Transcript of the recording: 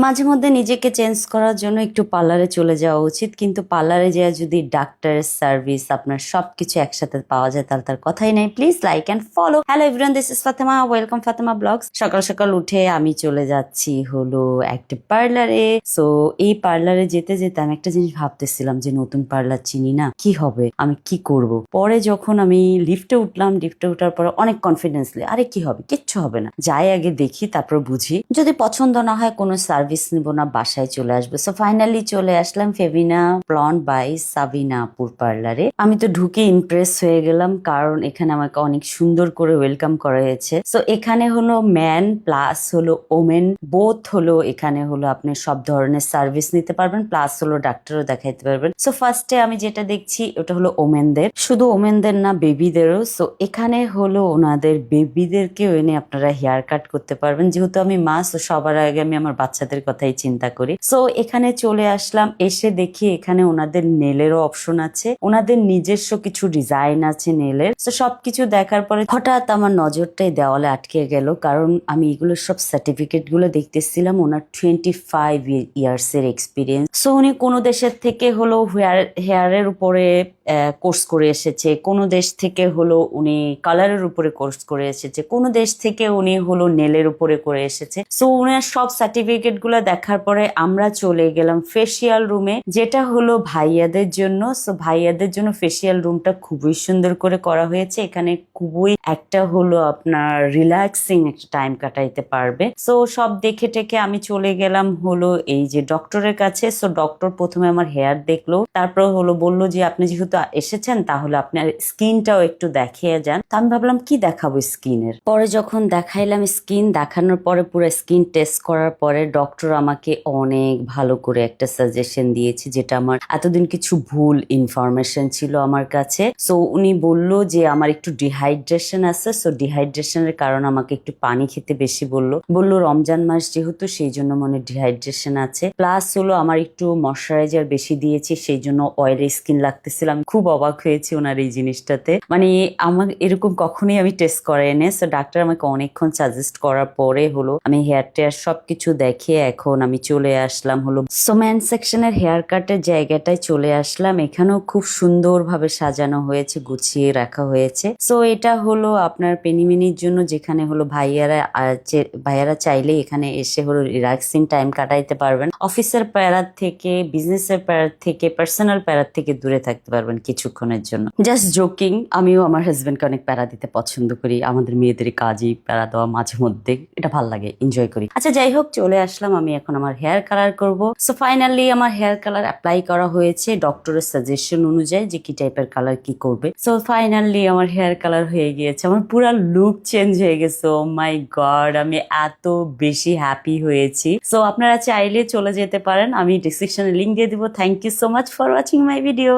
মাঝে মধ্যে নিজেকে চেঞ্জ করার জন্য একটু পার্লারে চলে যাওয়া উচিত, কিন্তু পার্লারে যেয়ে যদি ডাক্তারের সার্ভিস আপনার সবকিছু একসাথে পাওয়া যায় তাহলে তার কথাই নাই। Please like and follow. Hello everyone, this is Fatema, welcome Fatema blogs. সকাল সকাল উঠে আমি চলে যাচ্ছি হলো একটা পার্লারে। সো এই পার্লারে যেতে যেতে আমি একটা জিনিস ভাবতেছিলাম যে নতুন পার্লার চিনি না, কি হবে, আমি কি করব। পরে যখন আমি লিফটে উঠলাম, লিফটে উঠার পরে অনেক কনফিডেন্সলি, আরে কি হবে, কিচ্ছু হবে না, যাই আগে দেখি তারপর বুঝি, যদি পছন্দ না হয় কোনো সার্ভিস নিব না, বাসায় চলে আসবে। সো ফাইনালি চলে আসলাম ফেভিনা ব্লন্ড বাই সাবিনা আপুর পার্লারে। আমি তো ঢুকে ইমপ্রেস হয়ে গেলাম, কারণ এখানে আমাকে অনেক সুন্দর করে ওয়েলকাম করা হয়েছে। সো এখানে হলো ম্যান প্লাস হলো ওমেন বোথ হলো, এখানে হলো আপনি সব ধরনের সার্ভিস নিতে পারবেন, প্লাস হলো ডাক্তারও দেখাইতে পারবেন। সো ফার্স্টে আমি যেটা দেখছি ওটা হলো ওমেনদের, শুধু ওমেনদের না বেবিদেরও। সো এখানে হলো ওনাদের বেবিদেরকেও এনে আপনারা হেয়ার কাট করতে পারবেন। যেহেতু আমি মা, তো সবার আগে আমি আমার বাচ্চাদের কথাই চিন্তা করি। সো এখানে চলে আসলাম, এসে দেখি এখানে ওনাদের নেলেরও অপশন আছে, ওনাদের নিজস্ব কিছু ডিজাইন আছে নেলের। তো সবকিছু দেখার পরে হঠাৎ আমার নজরটাই দেওয়ালে আটকে গেল, কারণ আমি এগুলো সব সার্টিফিকেট গুলো দেখতেছিলাম। ওনার 25 ইয়ার্স এর এক্সপিরিয়েন্স। সো উনি কোনো দেশের থেকে হলো হেয়ারের উপরে কোর্স করে এসেছে, কোনো দেশ থেকে হলো উনি কালারের উপরে কোর্স করে এসেছে, কোনো দেশ থেকে উনি হলো নেলের উপরে করে এসেছে। সো উনার সব সার্টিফিকেট গুলো দেখার পরে আমরা চলে গেলাম ফেসিয়াল রুমে, যেটা হলো ভাইয়াদের জন্য। সো ভাইয়াদের জন্য ফেসিয়াল রুমটা খুবই সুন্দর করে করা হয়েছে। এখানে খুবই একটা হলো আপনার রিল্যাক্সিং একটা টাইম কাটাইতে পারবে। সো সব দেখে টেকে আমি চলে গেলাম হলো এই যে ডক্টরের কাছে। সো ডক্টর প্রথমে আমার হেয়ার দেখলো, তারপর হলো বললো যে আপনি যেহেতু এসেছেন তাহলে আপনার স্কিনটাও একটু দেখিয়ে যান। তো আমি ভাবলাম কি দেখাবো স্কিনের। পরে যখন দেখাইলাম, স্কিন দেখানোর পরে পুরো স্কিন টেস্ট করার পরে ডক্টর আমাকে অনেক ভালো করে একটা সাজেশন দিয়েছে, যেটা আমার এতদিন কিছু ভুল ইনফরমেশন ছিল আমার কাছে। সো উনি বলল যে আমার একটু ডিহাইড্রেশন আছে। সো ডিহাইড্রেশনের কারণে আমাকে একটু পানি খেতে বেশি বললো রমজান মাস যেহেতু, সেই জন্য মনে ডিহাইড্রেশন আছে। প্লাস হলো আমার একটু ময়শ্চারাইজার বেশি দিয়েছি, সেই জন্য অয়েলি স্কিন লাগতেছিল। আমি খুব অবাক হয়েছি ওনার এই জিনিসটাতে, মানে আমার এরকম কখনোই আমি টেস্ট করাইনি। সো ডাক্তার আমাকে অনেকক্ষণ সাজেস্ট করার পরে হলো আমি হেয়ার টেয়ার সবকিছু দেখে এখন আমি চলে আসলাম হলো সোম্যান সেকশনের হেয়ার কাটের জায়গাটায় চলে আসলাম। এখানেও খুব সুন্দর ভাবে সাজানো হয়েছে, গুছিয়ে রাখা হয়েছে। সো এটা হলো আপনার পেনিমিনির জন্য, যেখানে হলো ভাইয়ারা চাইলে এখানে এসে হলো রিল্যাক্সিং টাইম কাটাইতে পারবেন। অফিসের প্যারার থেকে, বিজনেসের প্যারার থেকে, পার্সোনাল প্যারার থেকে দূরে থাকতে পারবেন কিছুক্ষণের জন্য। জাস্ট জোকিং, আমিও আমার হাজবেন্ডকে অনেক প্যারা দিতে পছন্দ করি। আমাদের মেয়েদের কাজই প্যারা দেওয়া মাঝে মধ্যে, এটা ভাল লাগে, এনজয় করি। আচ্ছা যাই হোক, চলে আসলাম, আমি এখন আমার হেয়ার কালার করব। সো ফাইনালি আমার হেয়ার কালার অ্যাপ্লাই করা হয়েছে ডক্টরের সাজেশন অনুযায়ী যে কি টাইপের কালার কি করবে। সো ফাইনালি আমার হেয়ার কালার হয়ে গিয়েছে, আমার পুরো লুক চেঞ্জ হয়ে গেছে। ও মাই গড, আমি এত বেশি হ্যাপি হয়েছি। সো আপনারা চাইলে চলে যেতে পারেন, আমি ডিসক্রিপশনে লিঙ্ক দিয়ে দিব। Thank you so much for watching my video.